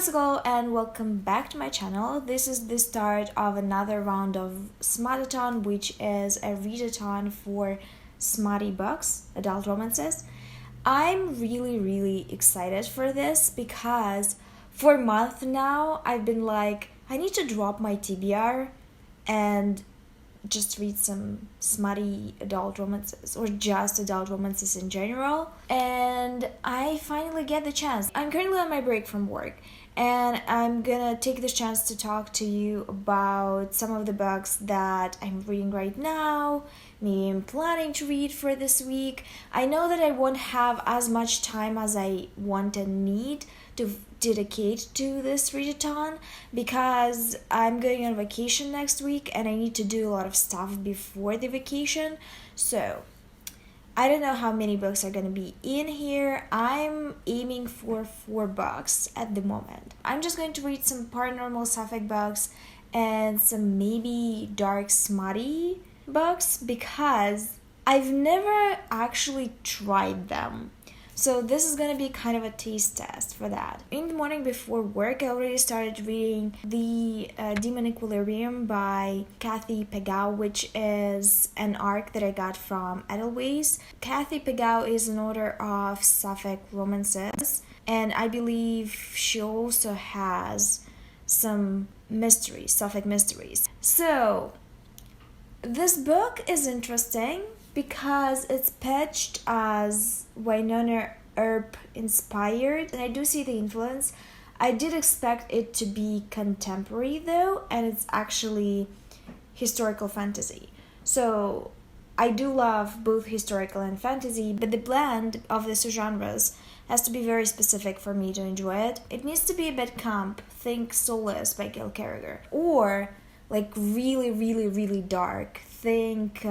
Hello and welcome back to my channel. This is the start of another round of SMUTATHON, which is a readathon for smutty books, adult romances. I'm really excited for this because for a month now I've been like, I need to drop my TBR and just read some smutty adult romances or just adult romances in general, and I finally get the chance. I'm currently on my break from work and I'm gonna take this chance to talk to you about some of the books that I'm reading right now, maybe I'm planning to read for this week. I know that I won't have as much time as I want and need to dedicate to this readathon because I'm going on vacation next week and I need to do a lot of stuff before the vacation. So I don't know how many books are going to be in here. I'm aiming for 4 books at the moment. I'm just going to read some paranormal Sapphic books and some maybe dark smutty books because I've never actually tried them. So this is going to be kind of a taste test for that. In the morning before work, I already started reading the 𝕊𝕌ℙ𝙀𝕆ℕ𝕊 by 𝕻𝔼𝕋𝕀𝕆Ⅎ, which is an arc that I got from Edelweiss. 𝕻𝔼𝕋𝕀𝕆Ⅎ is an author of Sapphic romances, and I believe she also has some mysteries, Sapphic mysteries. So this book is interesting because it's pitched as 𝕊𝕌ℙ𝙙𝕀𝕆ℕ𝕙 inspired, and I do see the influence. I did expect it to be contemporary though, and it's actually historical fantasy. So I do love both historical and fantasy, but the blend of the two genres has to be very specific for me to enjoy it. It needs to be a bit camp, think Soulless by 𝕻𝔼𝕻𝕋𝕀𝕆Ⅎ, or like really dark, think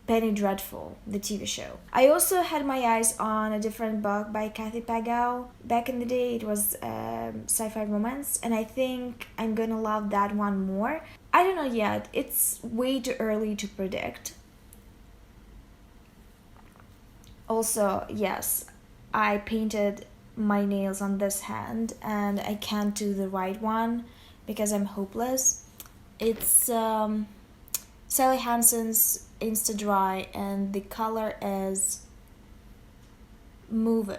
Penny Dreadful, the TV show. I also had my eyes on a different book by 𝕻𝔼𝕻𝕀𝕆Ⅎ. Back in the day, it was sci-fi romance, and I think I'm gonna love that one more. I don't know yet. It's way too early to predict. Also, yes, I painted my nails on this hand, and I can't do the right one because I'm hopeless. It's Sally Hansen's Insta Dry, and the color is Mauve.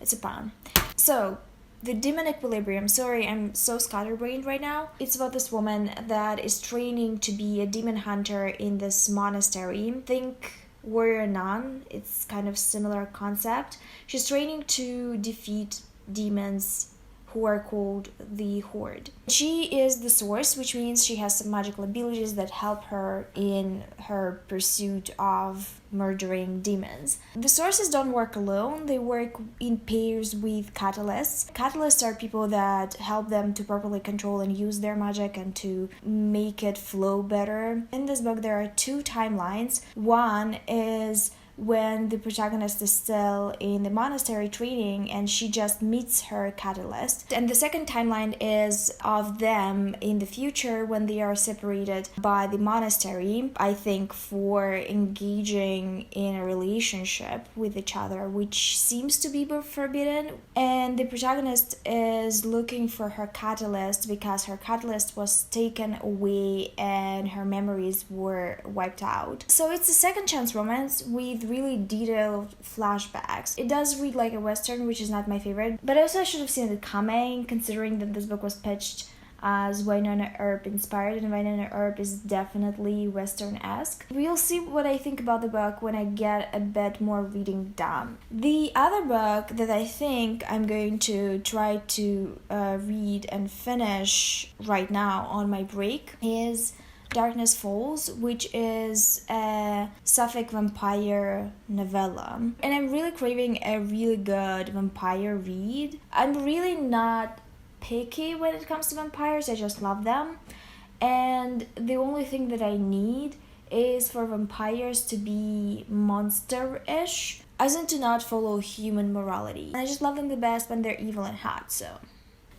It's a pun. So, the 𝕊𝕌ℙ𝙀𝕆ℎ𝕊, sorry, I'm so scatterbrained right now. It's about this woman that is training to be a demon hunter in this monastery. Think warrior nun, it's kind of similar concept. She's training to defeat demons who are called the Horde. She is the source, which means she has some magical abilities that help her in her pursuit of murdering demons. The sources don't work alone, they work in pairs with catalysts. Catalysts are people that help them to properly control and use their magic and to make it flow better. In this book there are 2 timelines. One is when the protagonist is still in the monastery training and she just meets her catalyst. And the second timeline is of them in the future when they are separated by the monastery, I think for engaging in a relationship with each other, which seems to be forbidden. And the protagonist is looking for her catalyst because her catalyst was taken away and her memories were wiped out. So it's a second chance romance with really detailed flashbacks. It does read like a western, which is not my favorite, but also I should have seen it coming considering that this book was pitched as 𝕊𝕌ℙ𝙀𝕀𝕆Ⅎ inspired, and 𝕊𝕌ℙ𝙀𝕀𝕆Ⅎ is definitely western-esque. We'll see what I think about the book when I get a bit more reading done. The other book that I think I'm going to try to read and finish right now on my break is Darkness Falls, which is a Sapphic vampire novella. And I'm really craving a really good vampire read. I'm really not picky when it comes to vampires, I just love them. And the only thing that I need is for vampires to be monster-ish, as in to not follow human morality. And I just love them the best when they're evil and hot, so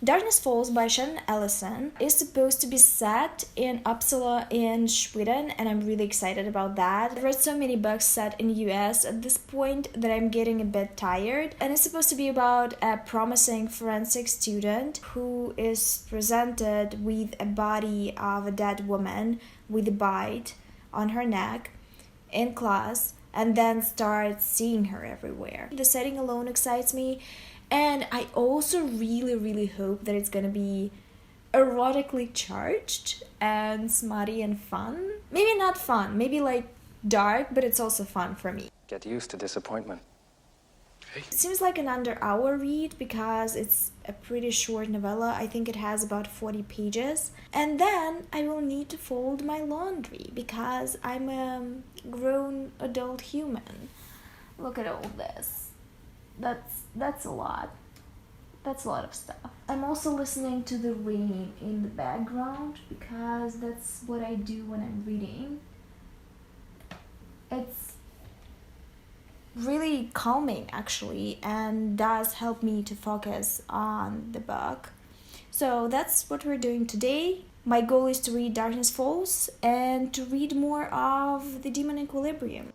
Darkness Falls by 𝕻𝔼𝕻𝕋𝕀𝕆ℕ𝕊 is supposed to be set in Uppsala in Sweden, and I'm really excited about that. I've read so many books set in US at this point that I'm getting a bit tired, and it's supposed to be about a promising forensic student who is presented with a body of a dead woman with a bite on her neck in class, and then starts seeing her everywhere. The setting alone excites me. And I also really hope that it's gonna be erotically charged and smutty and fun. Maybe not fun, maybe like dark, but it's also fun for me. Get used to disappointment. It seems like an under-hour read because it's a pretty short novella. I think it has about 40 pages. And then I will need to fold my laundry because I'm a grown adult human. Look at all this. That's a lot. That's a lot of stuff. I'm also listening to the rain in the background because that's what I do when I'm reading. It's really calming actually, and does help me to focus on the book. So that's what we're doing today. My goal is to read Darkness Falls and to read more of The Demon Equilibrium.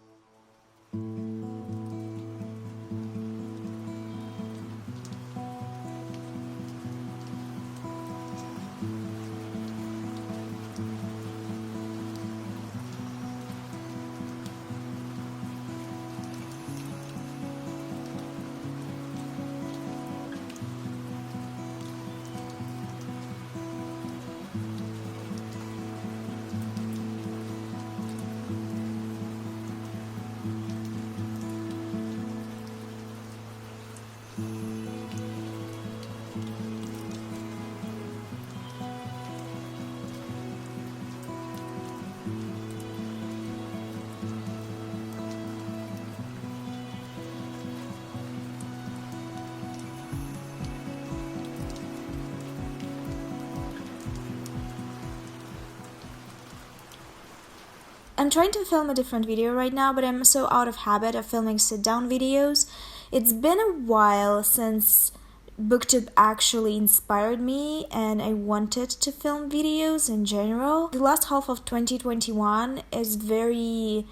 I'm trying to film a different video right now, but I'm so out of habit of filming sit-down videos. It's been a while since BookTube actually inspired me and I wanted to film videos in general. The last half of 2021 is very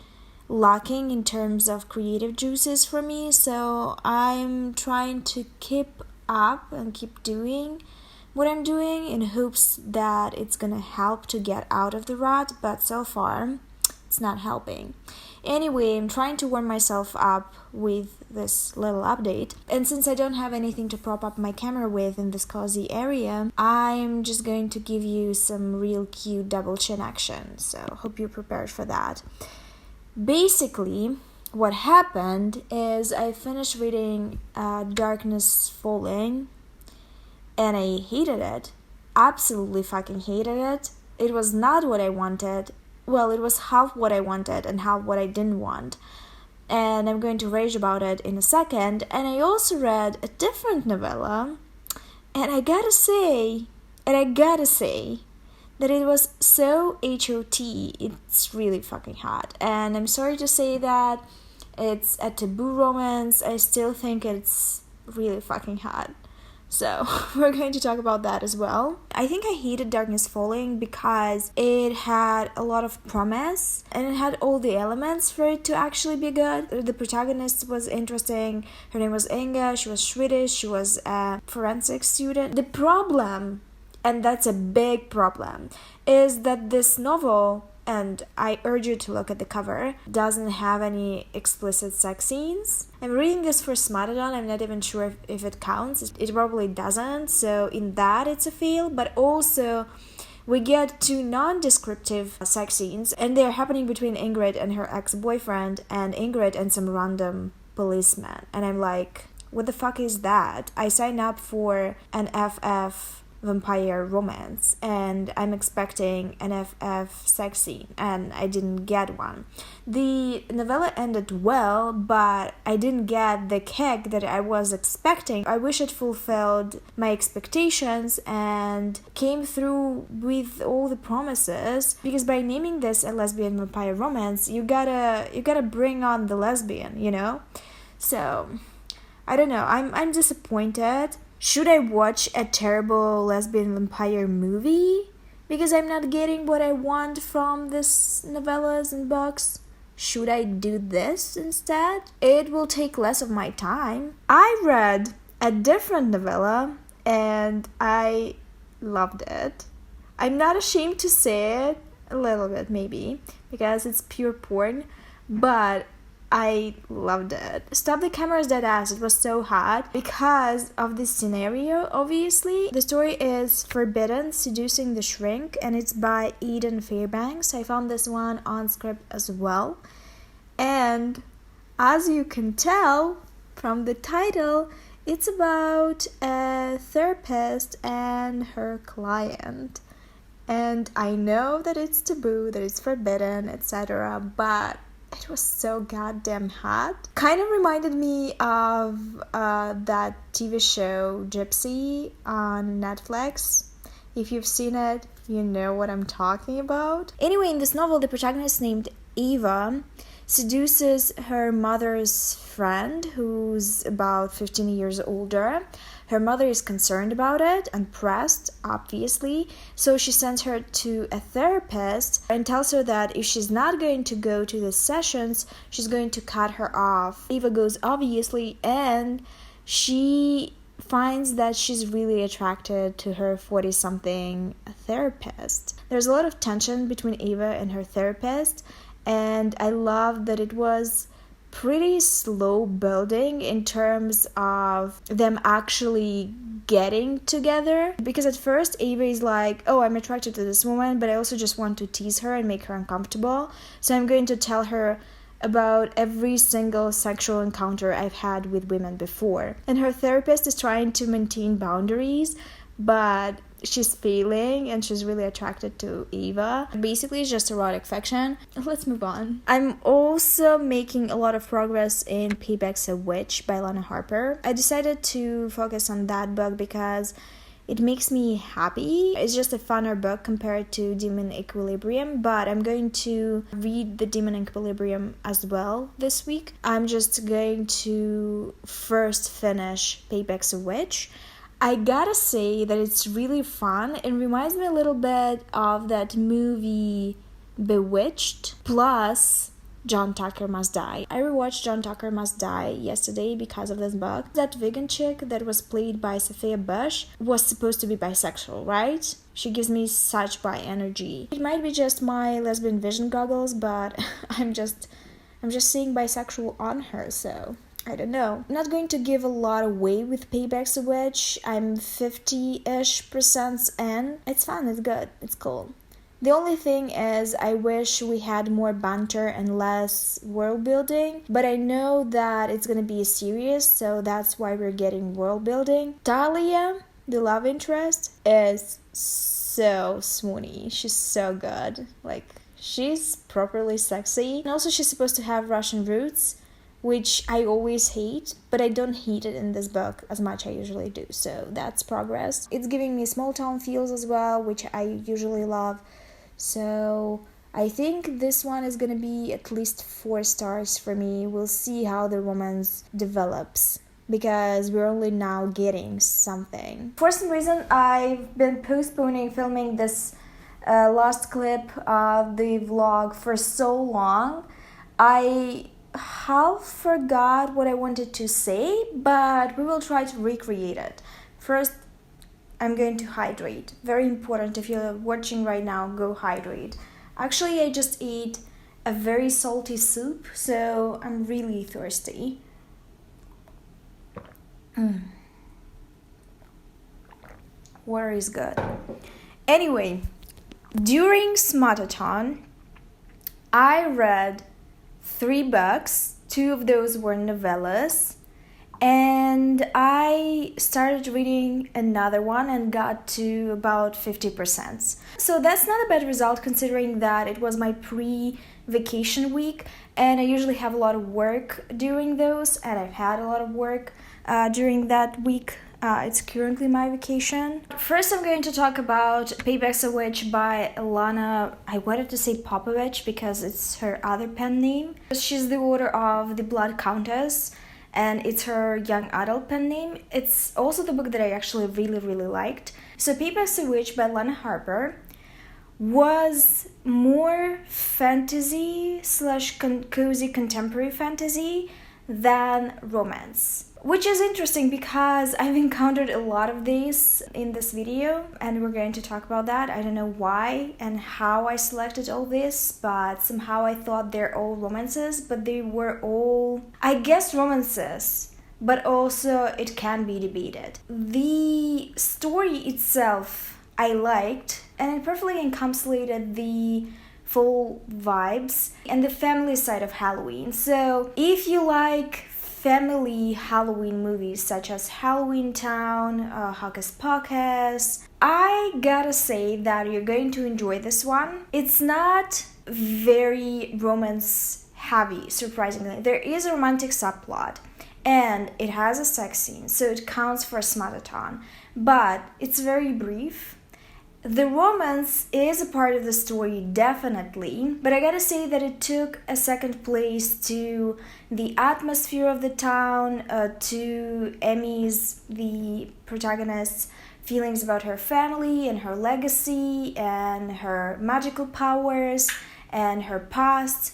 lacking in terms of creative juices for me, so I'm trying to keep up and keep doing what I'm doing in hopes that it's gonna help to get out of the rut, but so far it's not helping. Anyway, I'm trying to warm myself up with this little update, and since I don't have anything to prop up my camera with in this cozy area, I'm just going to give you some real cute double chin action, so hope you're prepared for that. Basically, what happened is I finished reading Darkness Falling, and I hated it. Absolutely fucking hated it. It was not what I wanted. Well, it was half what I wanted and half what I didn't want. And I'm going to rage about it in a second. And I also read a different novella. And I gotta say that it was so hot. It's really fucking hot. And I'm sorry to say that it's a taboo romance. I still think it's really fucking hot. So we're going to talk about that as well. I think I hated Darkness Falling because it had a lot of promise and it had all the elements for it to actually be good. The protagonist was interesting. Her name was Inga. She was Swedish. She was a forensic student. The problem, and that's a big problem, is that this novel, and I urge you to look at the cover, doesn't have any explicit sex scenes. I'm reading this for SMUTATHON. I'm not even sure if it counts. It probably doesn't, so in that it's a fail. But also, we get two non-descriptive sex scenes, and they're happening between Ingrid and her ex-boyfriend, and Ingrid and some random policeman. And I'm like, what the fuck is that? I signed up for an FF vampire romance and I'm expecting an FF sex scene, and I didn't get one. The novella ended well, but I didn't get the kick that I was expecting. I wish it fulfilled my expectations and came through with all the promises, because by naming this a lesbian vampire romance, you gotta bring on the lesbian, you know? So I don't know, I'm disappointed. Should I watch a terrible lesbian vampire movie because I'm not getting what I want from this novellas and books? Should I do this instead? It will take less of my time. I read a different novella and I loved it. I'm not ashamed to say it, a little bit maybe, because it's pure porn, but I loved it. Stop the Camera's Dead Ass. It was so hot because of this scenario, obviously. The story is Forbidden, Seducing the Shrink, and it's by Eden Fairbanks. I found this one on Scribd as well. And as you can tell from the title, it's about a therapist and her client. And I know that it's taboo, that it's forbidden, etc., but it was so goddamn hot. Kind of reminded me of that TV show Gypsy on Netflix. If you've seen it, you know what I'm talking about. Anyway, in this novel, the protagonist named Eva seduces her mother's friend, who's about 15 years older. Her mother is concerned about it and pressed, obviously, so she sends her to a therapist and tells her that if she's not going to go to the sessions, she's going to cut her off. Eva goes, obviously, and she finds that she's really attracted to her 40-something therapist. There's a lot of tension between Eva and her therapist, and I love that it was pretty slow building in terms of them actually getting together, because at first Ava is like, oh, I'm attracted to this woman, but I also just want to tease her and make her uncomfortable, so I'm going to tell her about every single sexual encounter I've had with women before. And her therapist is trying to maintain boundaries, but she's failing and she's really attracted to Eva. Basically, it's just erotic fiction. Let's move on. I'm also making a lot of progress in Payback's a Witch by Lana Harper. I decided to focus on that book because it makes me happy. It's just a funner book compared to Demon Equilibrium, but I'm going to read the Demon Equilibrium as well this week. I'm just going to first finish Payback's a Witch. I gotta say that it's really fun. It reminds me a little bit of that movie Bewitched plus John Tucker Must Die. I rewatched John Tucker Must Die yesterday because of this book. That vegan chick that was played by Sophia Bush was supposed to be bisexual, right? She gives me such bi energy. It might be just my lesbian vision goggles, but I'm just seeing bisexual on her, so I don't know. I'm not going to give a lot away with Payback's a Witch. I'm 50-ish% in. It's fun, it's good, it's cool. The only thing is I wish we had more banter and less world building, but I know that it's gonna be a series, so that's why we're getting world building. Talia, the love interest, is so swoony. She's so good. Like, she's properly sexy. And also she's supposed to have Russian roots, which I always hate, but I don't hate it in this book as much I usually do, so that's progress. It's giving me small town feels as well, which I usually love, so I think this one is gonna be at least 4 stars for me. We'll see how the romance develops, because we're only now getting something. For some reason, I've been postponing filming this last clip of the vlog for so long. I half forgot what I wanted to say, but we will try to recreate it. First, I'm going to hydrate. Very important. If you're watching right now, go hydrate. Actually, I just ate a very salty soup, so I'm really thirsty. Water is good. Anyway, during SMUTATHON, I read 3 books. 2 of those were novellas, and I started reading another one and got to about 50%. So that's not a bad result, considering that it was my pre-vacation week, and I usually have a lot of work during those, and I've had a lot of work during that week. It's currently my vacation. First, I'm going to talk about Payback's a Witch by Lana, I wanted to say Popovich because it's her other pen name. She's the author of The Blood Countess and it's her young adult pen name. It's also the book that I actually really liked. So Papers of Witch by Lana Harper was more fantasy / cozy contemporary fantasy than romance, which is interesting because I've encountered a lot of these in this video, and we're going to talk about that. I don't know why and how I selected all this, but somehow I thought they're all romances, but they were all, I guess, romances, but also it can be debated. The story itself I liked, and it perfectly encapsulated the fall vibes and the family side of Halloween. So if you like family Halloween movies such as Halloween Town, Hocus Pocus, I gotta say that you're going to enjoy this one. It's not very romance heavy, surprisingly. There is a romantic subplot and it has a sex scene, so it counts for a SMUTATHON, but it's very brief. The romance is a part of the story, definitely, but I gotta say that it took a second place to the atmosphere of the town, to Emmy's, the protagonist's, feelings about her family and her legacy and her magical powers and her past.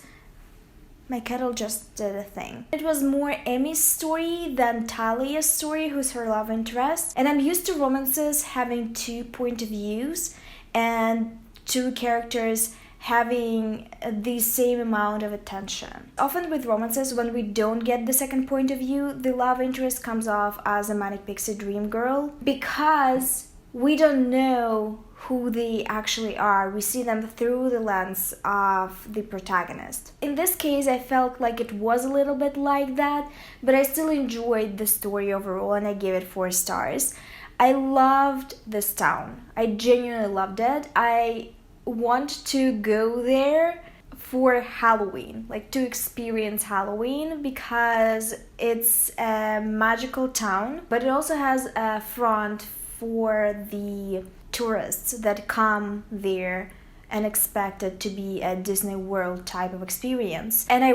My kettle just did a thing. It was more Emmy's story than Talia's story, who's her love interest. And I'm used to romances having 2 point of views and 2 characters having the same amount of attention. Often with romances, when we don't get the second point of view, the love interest comes off as a manic pixie dream girl because we don't know who they actually are. We see them through the lens of the protagonist. In this case, I felt like it was a little bit like that, but I still enjoyed the story overall and I gave it 4 stars. I loved this town. I genuinely loved it. I want to go there for Halloween, like to experience Halloween, because it's a magical town, but it also has a front for the tourists that come there and expect it to be a Disney World type of experience. And I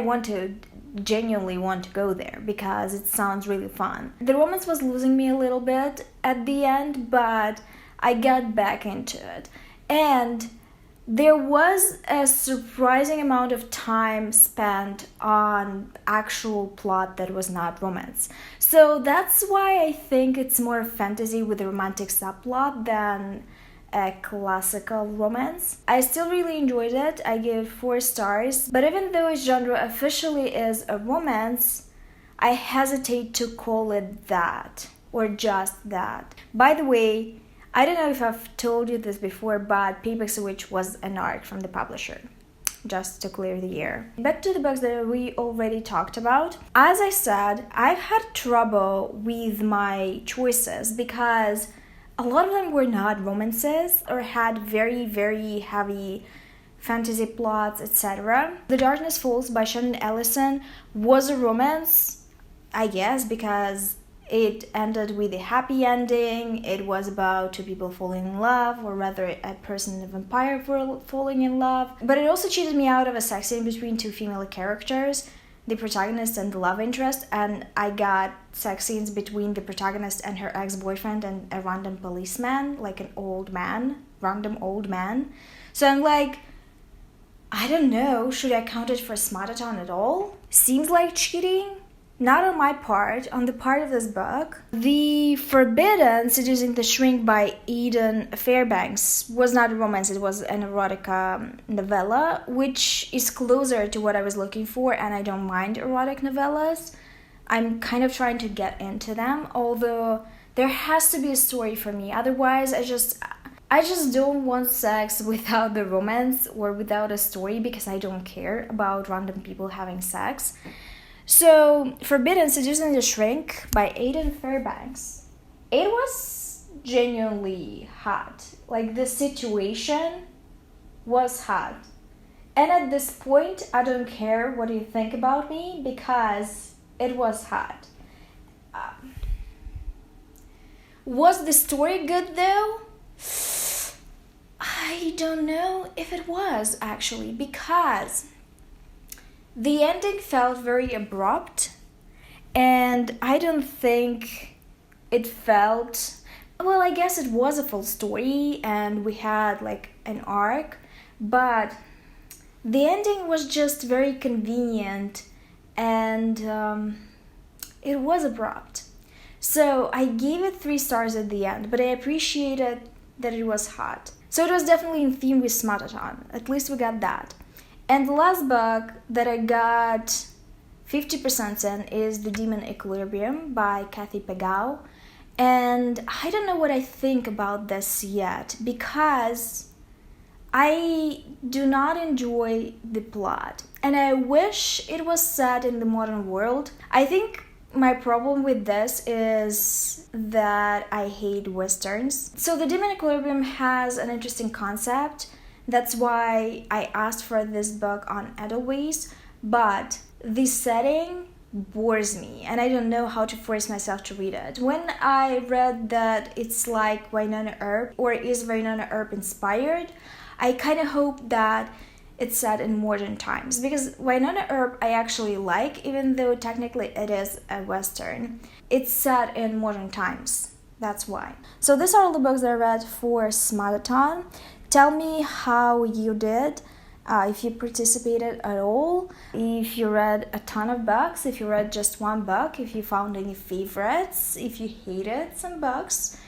genuinely want to go there because it sounds really fun. The romance was losing me a little bit at the end, but I got back into it. And there was a surprising amount of time spent on actual plot that was not romance. So that's why I think it's more fantasy with a romantic subplot than a classical romance. I still really enjoyed it. I gave it 4 stars. But even though its genre officially is a romance, I hesitate to call it that or just that. By the way, I don't know if I've told you this before, but Papers of Witch was an arc from the publisher, just to clear the air. Back to the books that we already talked about. As I said, I've had trouble with my choices because a lot of them were not romances or had very heavy fantasy plots, etc. The Darkness Falls by Shannon Ellison was a romance, I guess, because it ended with a happy ending. It was about 2 people falling in love, or rather a person and a vampire falling in love. But it also cheated me out of a sex scene between 2 female characters, the protagonist and the love interest, and I got sex scenes between the protagonist and her ex-boyfriend and a random policeman, like an random old man. So I'm like, I don't know, should I count it for SMUTATHON at all? Seems like cheating. Not on my part, on the part of this book. The Forbidden Seducing the Shrink by Eden Fairbanks was not a romance, it was an erotica novella, which is closer to what I was looking for, and I don't mind erotic novellas. I'm kind of trying to get into them, although there has to be a story for me. Otherwise, I just don't want sex without the romance or without a story, because I don't care about random people having sex. So, Forbidden Seducing the Shrink by Eden Fairbanks. It was genuinely hot. Like, the situation was hot. And at this point, I don't care what you think about me because it was hot. Was the story good though? I don't know if it was, actually, because the ending felt very abrupt, and I don't think it felt, well, I guess it was a full story and we had like an arc, but the ending was just very convenient and it was abrupt. So I gave it 3 stars at the end, but I appreciated that it was hot. So it was definitely in theme with SMUTATHON. At least we got that. And the last book that I got 50% in is The Demon Equilibrium by 𝕻𝕻𝕻𝕻. And I don't know what I think about this yet, because I do not enjoy the plot. And I wish it was set in the modern world. I think my problem with this is that I hate westerns. So The Demon Equilibrium has an interesting concept. That's why I asked for this book on Edelweiss, but the setting bores me and I don't know how to force myself to read it. When I read that it's like Wynonna Earp, or is Wynonna Earp inspired, I kind of hope that it's set in modern times, because Wynonna Earp I actually like, even though technically it is a western. It's set in modern times, that's why. So these are all the books that I read for SMUTATHON. Tell me how you did, if you participated at all, if you read a ton of books, if you read just one book, if you found any favorites, if you hated some books,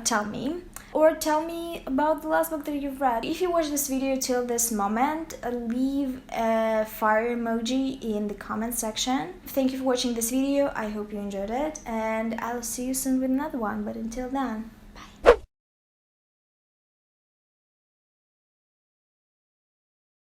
tell me. Or tell me about the last book that you've read. If you watched this video till this moment, leave a fire emoji in the comment section. Thank you for watching this video, I hope you enjoyed it, and I'll see you soon with another one, but until then.